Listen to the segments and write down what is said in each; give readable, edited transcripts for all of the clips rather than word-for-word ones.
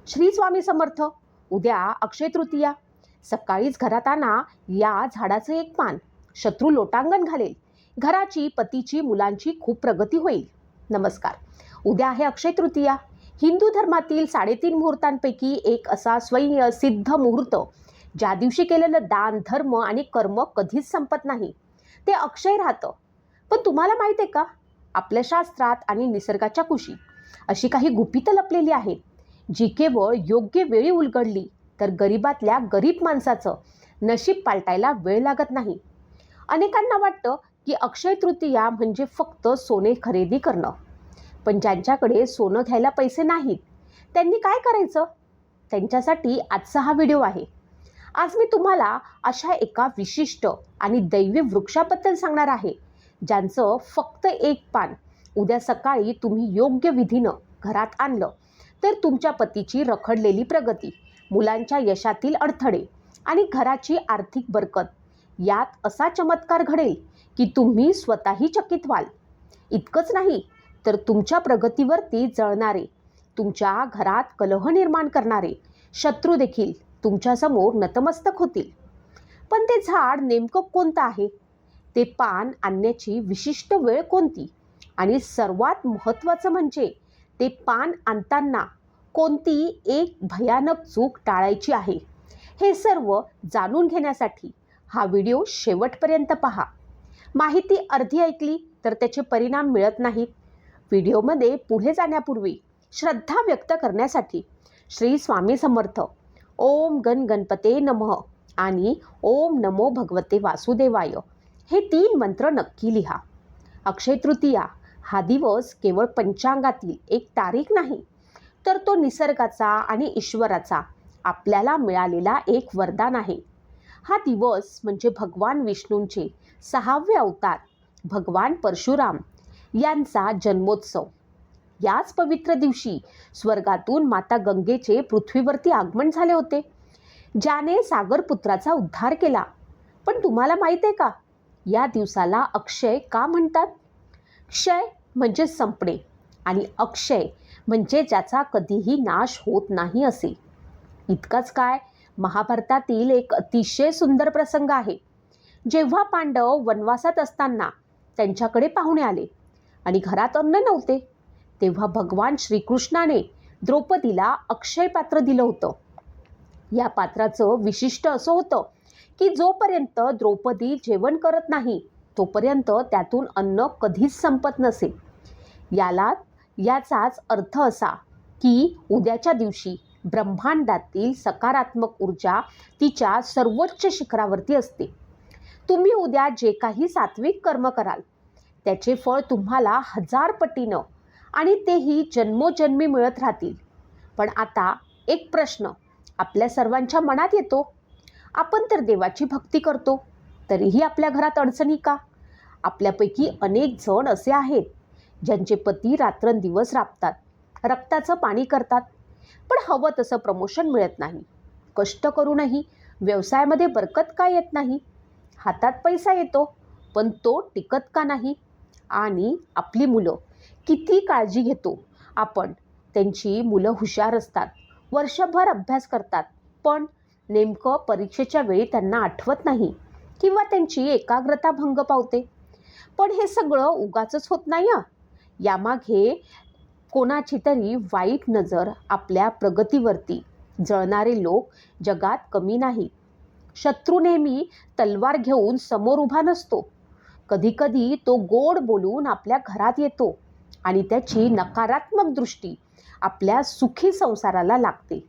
श्री स्वामी समर्थ. उद्या अक्षय तृतीया. सकाळीच घरात आणा या झाडाचं एक पान. शत्रू लोटांगण घालेल. घराची, पतीची, मुलांची खूप प्रगती होईल. नमस्कार. उद्या आहे अक्षय तृतीया. हिंदू धर्मातील 3.5 मुहूर्तांपैकी एक असा स्वयंसिद्ध मुहूर्त, ज्या दिवशी केलेलं दान, धर्म आणि कर्म कधीच संपत नाही. ते अक्षय राहतं. पण तुम्हाला माहिती आहे का, आपल्या शास्त्रात आणि निसर्गाच्या कुशीत अशी काही गुपितं लपलेली आहेत, जी केवळ योग्य वेळी उलगडली तर गरिबातल्या गरीब माणसाचं नशीब पालटायला वेळ लागत नाही. अनेकांना वाटतं की अक्षय तृतीया म्हणजे फक्त सोने खरेदी करणं. पण ज्यांच्याकडे सोनं घ्यायला पैसे नाहीत, त्यांनी काय करायचं? त्यांच्यासाठी आजचा हा व्हिडिओ आहे. आज मी तुम्हाला अशा एका विशिष्ट आणि दैवी वृक्षाबद्दल सांगणार आहे, ज्यांचं फक्त एक पान उद्या सकाळी तुम्ही योग्य विधीनं घरात आणलं तर तुमच्या पतीची रखडलेली प्रगती, मुलांच्या यशातील अडथळे आणि घराची आर्थिक बरकत यात असा चमत्कार घडेल की तुम्ही स्वतःही चकित व्हाल. इतकंच नाही तर तुमच्या प्रगतीवरती जळणारे, तुमच्या घरात कलह निर्माण करणारे शत्रू देखील तुमच्यासमोर नतमस्तक होतील. पण ते झाड नेमकं कोणतं आहे? ते पान आणण्याची विशिष्ट वेळ कोणती? आणि सर्वात महत्त्वाचं म्हणजे ते पान आणताना कोणती एक भयानक चूक टाळायची आहे? हे सर्व जाणून घेण्यासाठी हा व्हिडिओ शेवटपर्यंत पहा. माहिती अर्धी ऐकली तर त्याचे परिणाम मिळत नाहीत. व्हिडिओमध्ये पुढे जाण्यापूर्वी श्रद्धा व्यक्त करण्यासाठी श्री स्वामी समर्थ, ओम गण गणपते नमः आणि ओम नमो भगवते वासुदेवाय हे 3 मंत्र नक्की लिहा. अक्षय तृतीया हा दिवस केवळ पंचांगातील एक तारीख नाही, तर तो निसर्गाचा आणि ईश्वराचा आपल्याला मिळालेला एक वरदान आहे. हा दिवस म्हणजे भगवान विष्णूंचे 6वे अवतार भगवान परशुराम यांचा जन्मोत्सव. याच पवित्र दिवशी स्वर्गातून माता गंगेचे पृथ्वीवरती आगमन झाले होते, ज्याने सागरपुत्राचा उद्धार केला. पण तुम्हाला माहिती आहे का, या दिवसाला अक्षय का म्हणतात? क्षय म्हणजे संपणे आणि अक्षय म्हणजे ज्याचा कधीही नाश होत नाही असे. इतकंच काय, महाभारतातील एक अतिशय सुंदर प्रसंग आहे. जेव्हा पांडव वनवासात असताना त्यांच्याकडे पाहुणे आले आणि घरात अन्न नव्हते, तेव्हा भगवान श्रीकृष्णाने द्रौपदीला अक्षय पात्र दिलं होतं. या पात्राचं विशिष्ट असं होतं की जोपर्यंत द्रौपदी जेवण करत नाही तोपर्यंत त्यातून अन्न कधीच संपत नसे. याचाच अर्थ असा की उद्याच्या दिवशी ब्रह्मांडातील सकारात्मक ऊर्जा तिच्या सर्वोच्च शिखरावरती असते. तुम्ही उद्या जे काही सात्विक कर्म कराल त्याचे फळ तुम्हाला 1000 पटीनं आणि तेही जन्मोजन्मी मिळत राहतील. पण आता एक प्रश्न आपल्या सर्वांच्या मनात येतो. आपण तर देवाची भक्ती करतो, तरीही आपल्या घरात अडचणी का? आपल्यापैकी अनेक जण असे आहेत ज्यांचे पती रात्रंदिवस राबतात, रक्ताचं पाणी करतात, पण हवं तसं प्रमोशन मिळत नाही. कष्ट करूनही व्यवसायामध्ये बरकत का येत नाही? हातात पैसा येतो पण तो टिकत का नाही? आणि आपली मुलं, किती काळजी घेतो आपण. त्यांची मुलं हुशार असतात, वर्षभर अभ्यास करतात, पण नेमकं परीक्षेच्या वेळी त्यांना आठवत नाही किंवा त्यांची एकाग्रता भंग पावते. पण हे सगळं उगाचच होत नाही. यामागे कोणाची तरी वाईट नजर आपल्या प्रगतीवरती. जळणारे लोक जगात कमी नाहीत. शत्रू नेहमी तलवार घेऊन समोर उभा नसतो. कधीकधी तो गोड बोलून आपल्या घरात येतो आणि त्याची नकारात्मक दृष्टी आपल्या सुखी संसाराला लागते.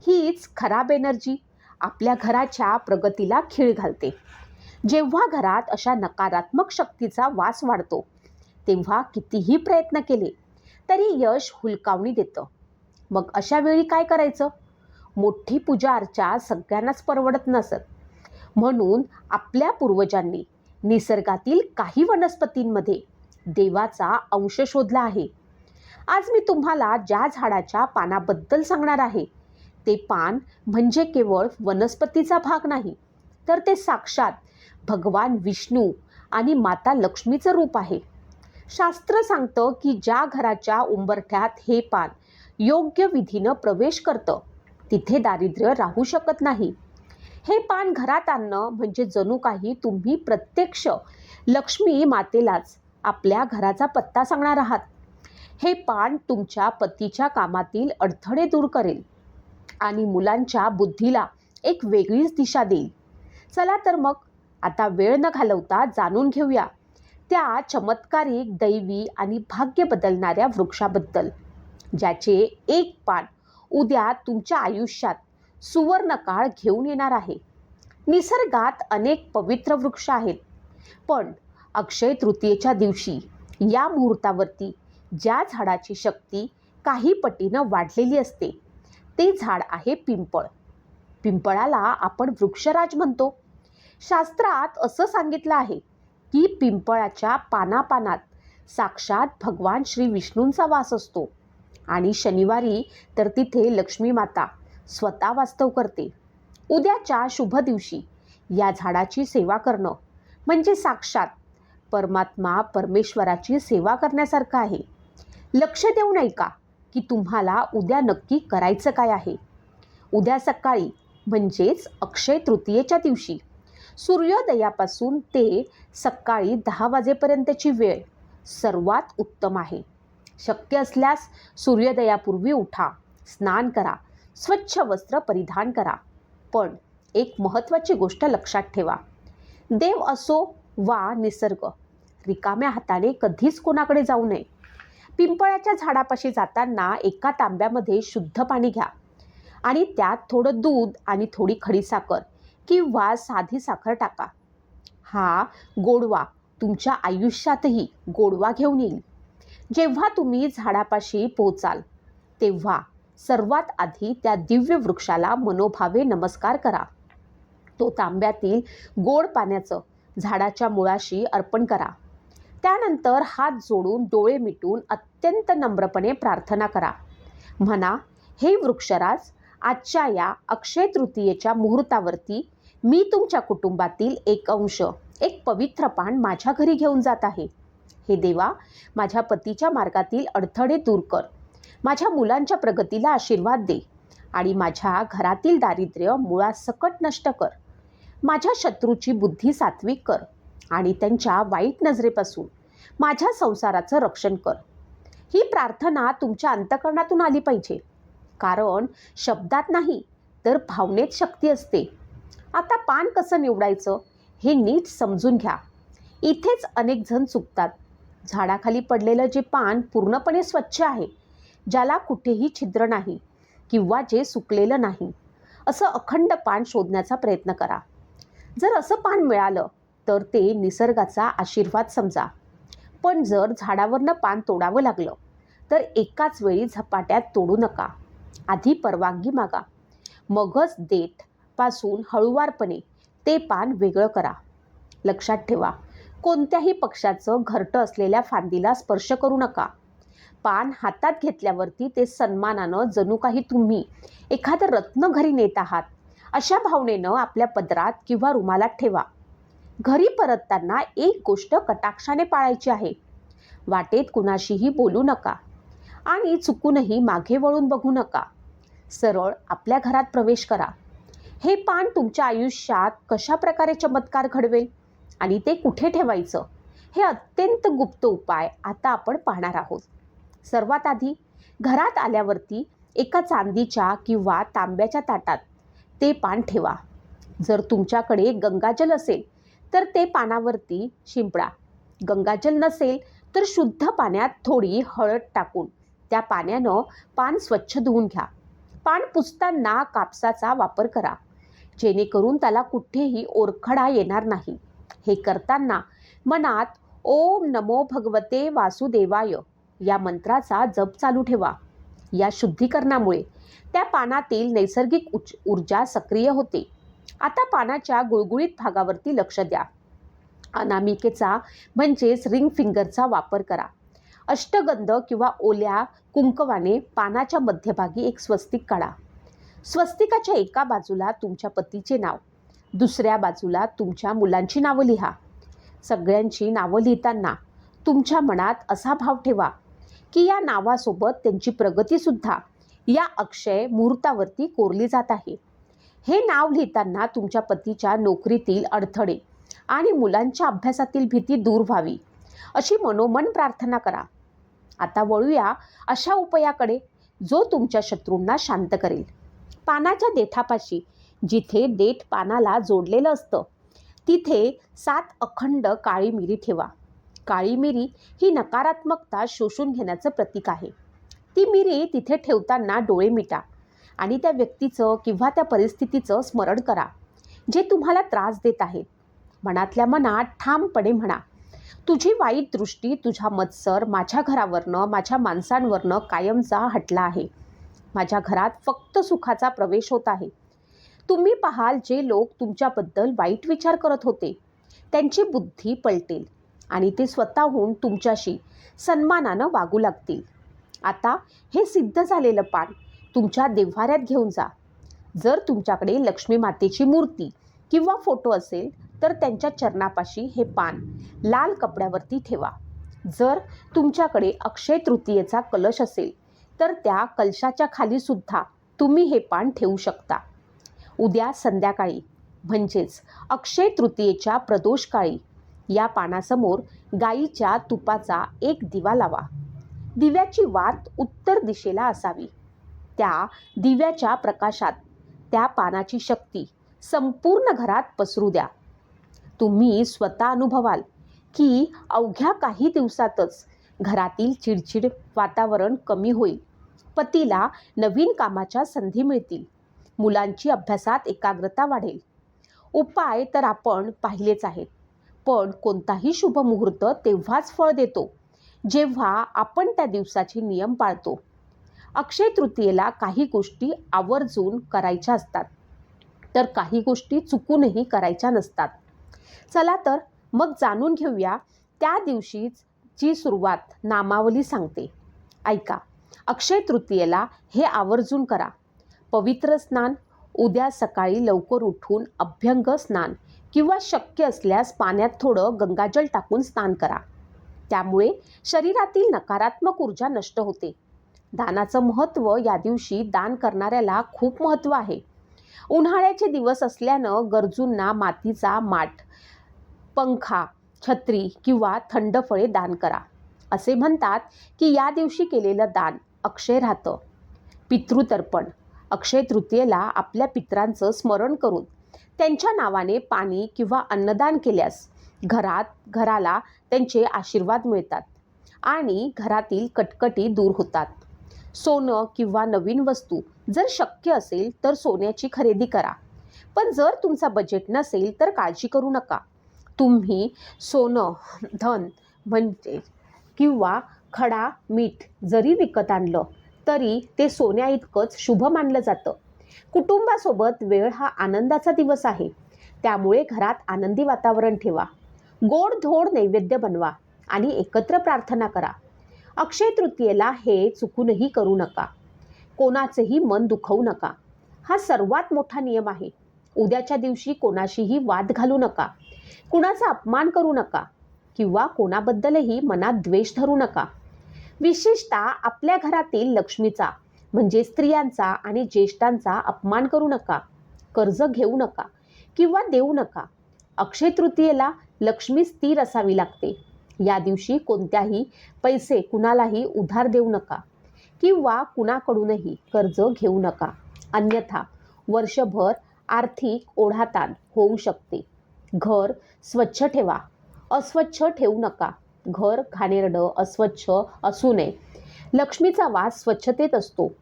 हीच खराब एनर्जी आपल्या घराच्या प्रगतीला खीळ घालते. जेव्हा घरात अशा नकारात्मक शक्तीचा वास वाढतो, तेव्हा कितीही प्रयत्न केले तरी यश हुलकावणी देतं. मग अशा वेळी काय करायचं? मोठी पूजा अर्चा सगळ्यांनाच परवडत नसत. म्हणून आपल्या पूर्वजांनी निसर्गातील काही वनस्पतींमध्ये देवाचा अंश शोधला आहे. आज मी तुम्हाला ज्या झाडाच्या पानाबद्दल सांगणार आहे, ते पान म्हणजे केवळ वनस्पतीचा भाग नाही, तर ते साक्षात भगवान विष्णू आणि माता लक्ष्मीचं रूप आहे. शास्त्र सांगतं की ज्या घराच्या उंबरठ्यात हे पान योग्य विधीनं प्रवेश करतं तिथे दारिद्र्य राहू शकत नाही. हे पान घरात आणणं म्हणजे जणू काही तुम्ही प्रत्यक्ष लक्ष्मी मातेलाच आपल्या घराचा पत्ता सांगणार आहात. हे पान तुमच्या पतीच्या कामातील अडथळे दूर करेल आणि मुलांच्या बुद्धीला एक वेगळीच दिशा देईल. चला तर मग आता वेळ न घालवता जाणून घेऊया त्या चमत्कारिक, दैवी आणि भाग्य बदलणाऱ्या वृक्षाबद्दल, ज्याचे एक पान उद्या तुमच्या आयुष्यात सुवर्णकाळ घेऊन येणार आहे. निसर्गात अनेक पवित्र वृक्ष आहेत, पण अक्षय तृतीयेच्या दिवशी या मुहूर्तावरती ज्या झाडाची शक्ती काही पटीनं वाढलेली असते ते झाड आहे पिंपळ. पिंपळाला आपण वृक्षराज म्हणतो. शास्त्रात असं सांगितलं आहे की पिंपळाच्या पानापानात साक्षात भगवान श्री विष्णूंचा वास असतो आणि शनिवारी तर तिथे लक्ष्मी माता स्वतः वास्तव करते. उद्याच्या शुभ दिवशी या झाडाची सेवा करणं म्हणजे साक्षात परमात्मा परमेश्वराची सेवा करण्यासारखं आहे. लक्ष देऊन ऐका की तुम्हाला उद्या नक्की करायचं काय आहे. उद्या सकाळी म्हणजेच अक्षय तृतीयेच्या दिवशी सूर्योदयापासून ते सकाळी 10 वाजेपर्यंतची वेळ सर्वात उत्तम आहे. शक्य असल्यास सूर्योदयापूर्वी उठा, स्नान करा, स्वच्छ वस्त्र परिधान करा. पण एक महत्त्वाची गोष्ट लक्षात ठेवा, देव असो वा निसर्ग, रिकाम्या हाताने कधीच कोणाकडे जाऊ नये. पिंपळाच्या झाडापाशी जाताना एका तांब्यामध्ये शुद्ध पाणी घ्या आणि त्यात थोडं दूध आणि थोडी खडीसाखर किंवा साधी साखर टाका. हा गोडवा तुमच्या आयुष्यातही गोडवा घेऊन येईल. जेव्हा तुम्ही झाडापाशी पोचाल तेव्हा सर्वात आधी त्या दिव्य वृक्षाला मनोभावे नमस्कार करा. तो तांब्यातील गोड पाण्याचं झाडाच्या मुळाशी अर्पण करा. त्यानंतर हात जोडून डोळे मिटून अत्यंत नम्रपणे प्रार्थना करा. म्हणा, हे वृक्षराज, आजच्या या अक्षय तृतीयेच्या मुहूर्तावरती मी तुमच्या कुटुंबातील एक अंश, एक पवित्र पान माझ्या घरी घेऊन जात आहे. हे देवा, माझ्या पतीच्या मार्गातील अडथळे दूर कर, माझ्या मुलांच्या प्रगतीला आशीर्वाद दे आणि माझ्या घरातील दारिद्र्य मुळासकट नष्ट कर. माझ्या शत्रूची बुद्धी सात्विक कर आणि त्यांच्या वाईट नजरेपासून माझ्या संसाराचं रक्षण कर. ही प्रार्थना तुमच्या अंतःकरणातून आली पाहिजे, कारण शब्दात नाही तर भावनेत शक्ती असते. आता पान कसं निवडायचं हे नीट समजून घ्या. इथेच अनेक जण चुकतात. झाडाखाली पडलेलं जे पान पूर्णपणे स्वच्छ आहे, ज्याला कुठेही छिद्र नाही किंवा जे सुकलेलं नाही, असं अखंड पान शोधण्याचा प्रयत्न करा. जर असं पान मिळालं तर ते निसर्गाचा आशीर्वाद समजा. पण जर झाडावरनं पान तोडावं लागलं तर एकाच वेळी झपाट्यात तोडू नका. आधी परवानगी मागा, मगच देठ पासून हळूवारपणे ते पान वेगळं करा. लक्षात ठेवा, कोणत्याही पक्षाचं घरटं असलेल्या फांदीला स्पर्श करू नका. पान हातात घेतल्यावरती ते सन्मानानं, जणू काही तुम्ही एखादं रत्न घरी नेत आहात अशा भावनेनं आपल्या पदरात किंवा रुमालात ठेवा. घरी परतताना एक गोष्ट कटाक्षाने पाळायची आहे, वाटेत कुणाशीही बोलू नका आणि चुकूनही मागे वळून बघू नका. सरळ आपल्या घरात प्रवेश करा. हे पान तुमच्या आयुष्यात कशा प्रकारे चमत्कार घडवेल आणि ते कुठे ठेवायचं हे अत्यंत गुप्त उपाय आता आपण पाहणार आहोत. सर्वात आधी घरात आल्यावरती एका चांदीच्या किंवा तांब्याच्या ताटात ते पान ठेवा. जर तुमच्याकडे गंगाजल असेल तर ते पानावरती शिंपडा. गंगाजल नसेल तर शुद्ध पाण्यात थोडी हळद टाकून त्या पाण्यानं पान स्वच्छ धुवून घ्या. पान पुसताना कापसाचा वापर करा, जेणेकरून त्याला कुठेही ओरखडा येणार नाही. हे करताना मनात ओम नमो भगवते वासुदेवाय या मंत्राचा जप चालू ठेवा. या शुद्धीकरणामुळे त्या पानातील नैसर्गिक ऊर्जा सक्रिय होते. आता पानाच्या गुळगुळीत भागावरती लक्ष द्या. अनामिकेचा म्हणजेच रिंग फिंगरचा वापर करा. अष्टगंध किंवा ओल्या कुंकवाने पानाच्या मध्यभागी एक स्वस्तिक काढा. स्वस्तिकाच्या एका बाजूला तुमच्या पतीचे नाव, दुसऱ्या बाजूला तुमच्या मुलांची नावं लिहा. सगळ्यांची नावं लिहिताना तुमच्या मनात असा भाव ठेवा की या नावासोबत त्यांची प्रगतीसुद्धा या अक्षय मुहूर्तावरती कोरली जात आहे. हे नाव लिहिताना तुमच्या पतीच्या नोकरीतील अडथळे आणि मुलांच्या अभ्यासातील भीती दूर व्हावी अशी मनोमन प्रार्थना करा. आता वळूया अशा उपायाकडे जो तुमच्या शत्रूंना शांत करेल. पानाच्या देठापाशी जिथे देठ पानाला जोडलेलं असतं तिथे 7 अखंड काळी मिरी ठेवा. काळी मिरी ही नकारात्मकता शोषून घेण्याचं प्रतीक आहे. ती मिरी तिथे ठेवताना डोळे मिटा आणि त्या व्यक्तीचं किंवा त्या परिस्थितीचं स्मरण करा जे तुम्हाला त्रास देत आहेत. मनातल्या मनात ठामपणे म्हणा, तुझी वाईट दृष्टी तुझ्या मत्सर माझ्या घरावरनं, माझ्या माणसांवरनं कायमचा हटला आहे. माझ्या घरात फक्त सुखाचा प्रवेश होत आहे. तुम्ही पाहाल जे लोक तुमच्याबद्दल वाईट विचार करत होते त्यांची बुद्धी पलटेल आणि ते स्वतःहून तुमच्याशी सन्मानानं वागू लागतील. आता हे सिद्ध झालेलं पान तुमच्या देव्हाऱ्यात घेऊन जा. जर तुमच्याकडे लक्ष्मी मातेची मूर्ती किंवा फोटो असेल तर त्यांच्या चरणापाशी हे पान लाल कपड्यावरती ठेवा. जर तुमच्याकडे अक्षय तृतीयेचा कलश असेल तर त्या कलशाच्या खाली सुद्धा तुम्ही हे पान ठेवू शकता. उद्या संध्याकाळी म्हणजेच अक्षय तृतीयेच्या प्रदोषकाळी या पानासमोर गाईच्या तुपाचा एक दिवा लावा. दिव्याची वात उत्तर दिशेला असावी. त्या दिव्याच्या प्रकाशात त्या पानाची शक्ती संपूर्ण घरात पसरू द्या. तुम्ही स्वतः अनुभवाल की अवघ्या काही दिवसातच घरातील चिडचिड वातावरण कमी होईल. पतीला नवीन कामाच्या संधी मिळतील. मुलांची अभ्यासात एकाग्रता वाढेल. उपाय तर आपण पाहिलेच आहेत, पण कोणताही शुभ मुहूर्त तेव्हाच फळ देतो जेव्हा आपण त्या दिवसाचे नियम पाळतो. अक्षय तृतीयेला काही गोष्टी आवर्जून करायच्या असतात तर काही गोष्टी चुकूनही करायच्या नसतात. चला तर मग जाणून घेऊया त्या दिवशीची सुरुवात. नामावली सांगते, ऐका. अक्षय तृतीयेला हे आवर्जून करा. पवित्र स्नान. उद्या सकाळी लवकर उठून अभ्यंग स्नान किंवा शक्य असल्यास पाण्यात थोडं गंगाजल टाकून स्नान करा. त्यामुळे शरीरातील नकारात्मक ऊर्जा नष्ट होते. दानाचं महत्त्व. या दिवशी दान करणाऱ्याला खूप महत्त्व आहे. उन्हाळ्याचे दिवस असल्यानं गरजूंना मातीचा माठ, पंखा, छत्री किंवा थंड फळे दान करा. असे म्हणतात की या दिवशी केलेलं दान अक्षय राहतं. पितृतर्पण. अक्षय तृतीयेला आपल्या पितरांचं स्मरण करून त्यांच्या नावाने पाणी किंवा अन्नदान केल्यास घराला त्यांचे आशीर्वाद मिळतात आणि घरातील कटकटी दूर होतात. सोनं किंवा नवीन वस्तू. जर शक्य असेल तर सोन्याची खरेदी करा. पण जर तुमचा बजेट नसेल तर काळजी करू नका. तुम्ही सोनं, धन म्हणजे किंवा खडा मीठ जरी विकत आणलं तरी ते सोन्या इतकंच शुभ मानलं जातं. कुटुंबासोबत वेळ हा आनंदाचा दिवस आहे. त्यामुळे घरात आनंदी वातावरण ठेवा. गोड-धोड नैवेद्य बनवा आणि एकत्र प्रार्थना करा. अक्षय तृतीयेला हे चुकूनही करू नका. कोणाचेही मन दुखवू नका. हा सर्वात मोठा नियम आहे. उद्याच्या दिवशी कोणाशीही वाद घालू नका. कुणाचा अपमान करू नका किंवा कोणाबद्दलही मनात द्वेष धरू नका. विशेषतः आपल्या घरातील लक्ष्मीचा म्हणजे स्त्रियांचा आणि ज्येष्ठांचा अपमान करू नका. कर्ज घेऊ नका किंवा देऊ नका. अक्षय तृतीयेला लक्ष्मी स्थिर असावी लागते. या दिवशी कोणत्याही पैसे कुणालाही उधार देऊ नका किंवा कुणाकडूनही कर्ज घेऊ नका. अन्यथा वर्षभर आर्थिक ओढाताण होऊ शकते. घर स्वच्छ ठेवा. अस्वच्छ ठेवू नका. घर घाणेरडं, अस्वच्छ असू नये. लक्ष्मीचा वास स्वच्छतेत असतो.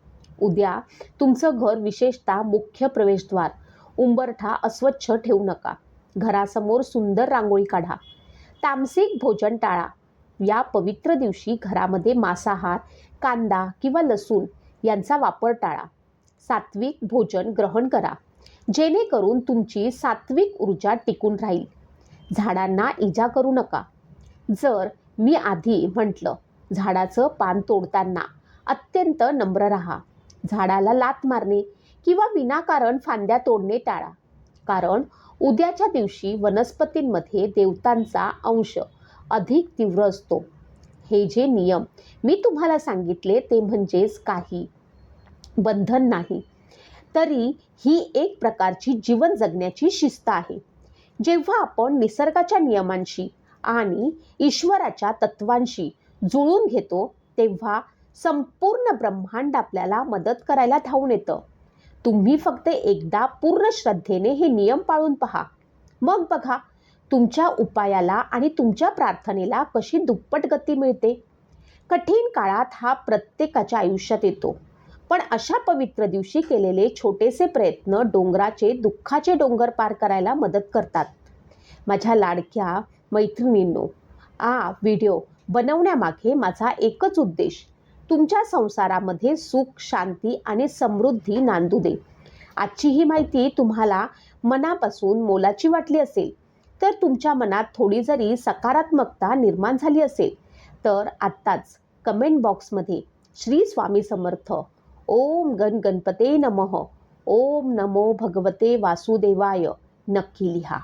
उद्या तुमचं घर, विशेषतः मुख्य प्रवेशद्वार, उंबरठा अस्वच्छ ठेवू नका. घरासमोर सुंदर रांगोळी काढा. तामसिक भोजन टाळा. या पवित्र दिवशी घरामध्ये मांसाहार, कांदा किंवा लसूण यांचा वापर टाळा. सात्विक भोजन ग्रहण करा जेणेकरून तुमची सात्विक ऊर्जा टिकून राहील. झाडांना इजा करू नका. जर मी आधी म्हटलं, झाडाचं पान तोडताना अत्यंत नम्र राहा. झाडाला लाथ मारणे किंवा विनाकारण फांद्या तोडणे टाळा. कारण उद्याच्या दिवशी वनस्पतींमध्ये देवतांचा अंश अधिक तीव्र असतो. हे जे नियम मी तुम्हाला सांगितले ते म्हणजेच काही बंधन नाही, तरी ही एक प्रकारची जीवन जगण्याची शिस्त आहे. जेव्हा आपण निसर्गाच्या नियमांशी आणि ईश्वराच्या तत्वांशी जुळून घेतो तेव्हा संपूर्ण ब्रह्मांड आपल्याला मदत करायला धावून येतं. तुम्ही फक्त एकदा पूर्ण श्रद्धेने हे नियम पाळून पहा, मग बघा तुमच्या उपायाला आणि तुमच्या प्रार्थनेला कशी दुप्पट गती मिळते. कठीण काळात हा प्रत्येकाच्या आयुष्यात येतो, पण अशा पवित्र दिवशी केलेले छोटेसे प्रयत्न डोंगराचे दुःखाचे डोंगर पार करायला मदत करतात. माझ्या लाडक्या मैत्रिणींनो, व्हिडिओ बनवण्यामागे माझा एकच उद्देश तुमच्या संसारामध्ये सुख, शांती आणि समृद्धी नांदू दे. आजची ही माहिती तुम्हाला मनापासून मोलाची वाटली असेल, तर तुमच्या मनात थोडी जरी सकारात्मकता निर्माण झाली असेल तर आत्ताच कमेंट बॉक्समध्ये श्री स्वामी समर्थ, ओम गण गणपते नमः, ओम नमो भगवते वासुदेवाय नक्की लिहा.